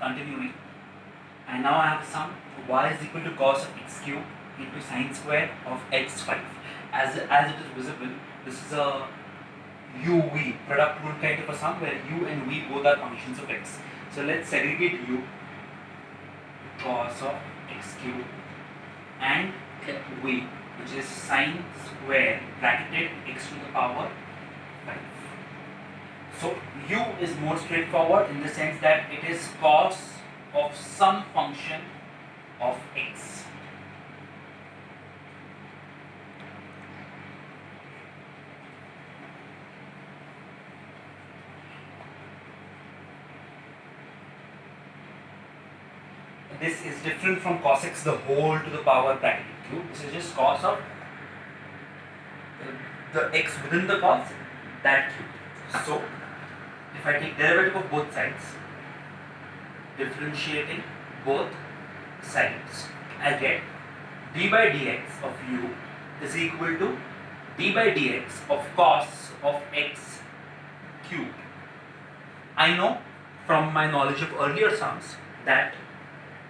continuing, and now I have sum y is equal to cos of x cube into sine square of x5. As it is visible, this is a uv product rule kind of a sum where u and v both are functions of x. So let's segregate u, cos of x cube, and v, which is sine square bracketed x to the power 5. So u is more straightforward in the sense that it is cos of some function of x. This is different from cos x the whole to the power bracketed cube. This is just cos of the x within the cos, that cube. So if I take derivative of both sides, differentiating both sides, I get d by dx of u is equal to d by dx of cos of x cube. I know from my knowledge of earlier sums that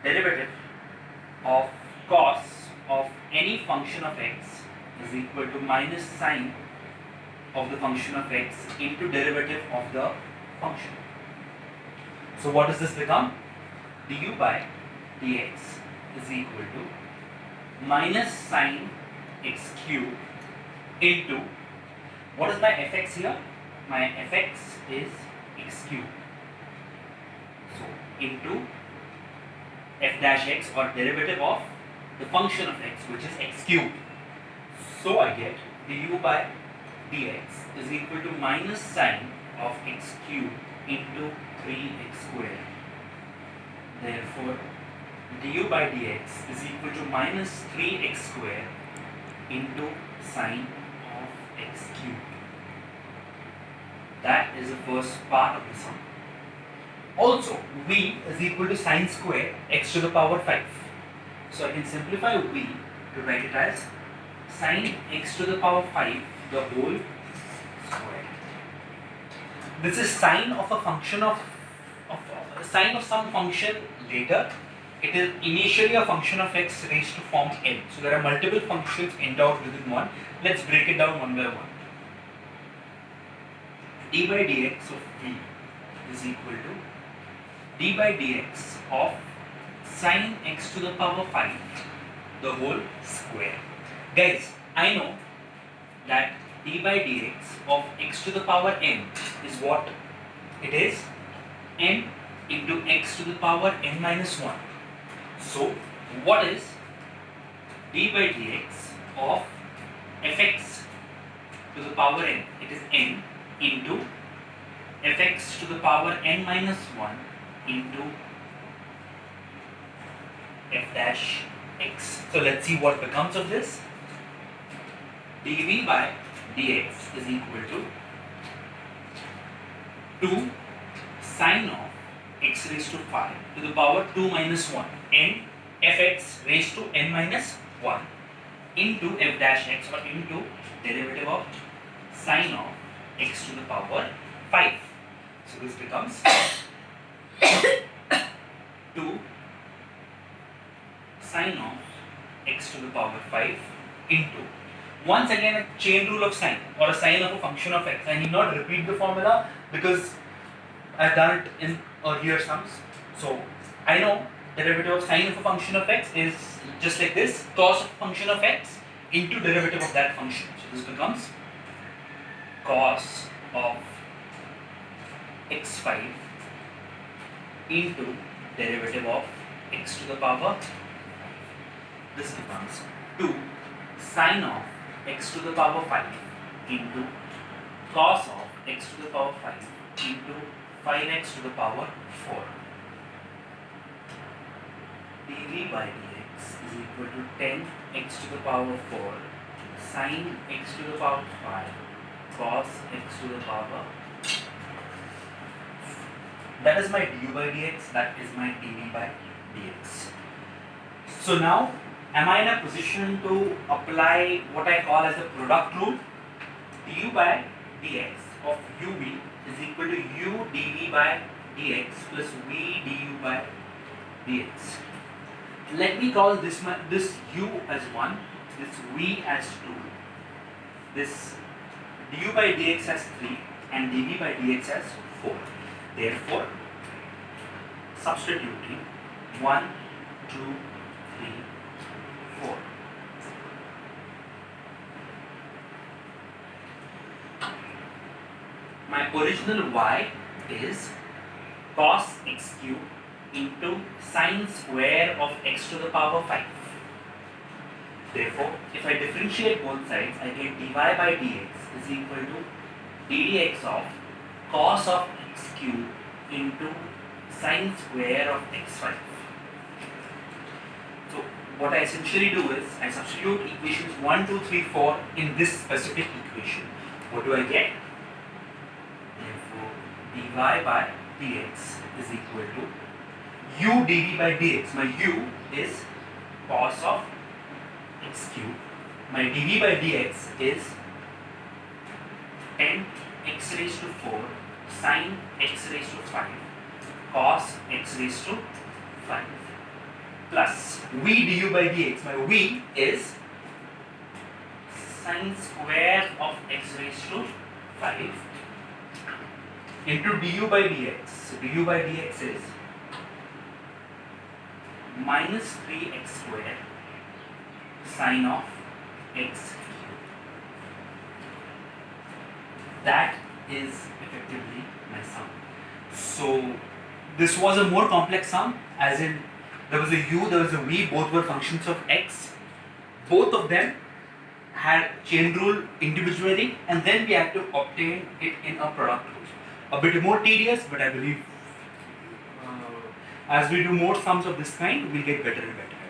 derivative of cos of any function of x is equal to minus sine of the function of x into derivative of the function. So what does this become? Du by dx is equal to minus sine x cube into, what is my fx here? My fx is x cube. So into f dash x, or derivative of the function of x, which is x cube. So I get du by dx is equal to minus sine of x cube into 3x square. Therefore, du by dx is equal to minus 3x square into sine of x cube. That is the first part of the sum. Also, v is equal to sine square x to the power 5. So I can simplify v to write it as sine x to the power 5 the whole square. This is sine of a function of sine of some function later. It is initially a function of x raised to form n. So there are multiple functions endowed within one. Let's break it down one by one. d by dx of v is equal to d by dx of sine x to the power 5 the whole square. Guys, I know that d by dx of x to the power n is what? It is n into x to the power n minus 1. So what is d by dx of fx to the power n? It is n into fx to the power n minus 1 into f dash x. So let's see what becomes of this. dv by dx is equal to 2 sine of x raised to 5 to the power 2 minus 1 n fx raised to n minus 1 into f dash x, or into derivative of sine of x to the power 5. So this becomes 2 sine of x to the power 5 into, once again, a chain rule of sine, or a sine of a function of x. I need not repeat the formula because I've done it in earlier sums. So I know derivative of sine of a function of x is just like this, cos of function of x into derivative of that function. So this becomes cos of x5 into derivative of x to the power. This becomes 2 sine of x to the power 5 into cos of x to the power 5 into 5x to the power 4. dv by dx is equal to 10x to the power 4 sine x to the power 5 cos x to the power. That is my du by dx, that is my dv by dx. So now, am I in a position to apply what I call as the product rule? du by dx of uv is equal to u dv by dx plus v du by dx. Let me call this u as 1, this v as 2, this du by dx as 3 and dv by dx as 4. Therefore, substituting 1, 2, 3, 4. My original y is cos x cube into sine square of x to the power 5. Therefore, if I differentiate both sides, I get dy by dx is equal to ddx of cos of x cube into sine square of x5. So, what I essentially do is, I substitute equations 1, 2, 3, 4 in this specific equation. What do I get? Therefore, dy by dx is equal to u dv by dx. My u is cos of x cube. My dv by dx is 10 x raised to 4 sine x raised to 5 cos x raised to 5 plus v du by dx. My v is sine square of x raised to 5 into du by dx. So du by dx is minus 3x square sine of x cube. That is effectively my sum. So this was a more complex sum, as in there was a u, there was a v, both were functions of x. Both of them had chain rule individually, and then we had to obtain it in a product rule. A bit more tedious, but I believe as we do more sums of this kind, we'll get better and better.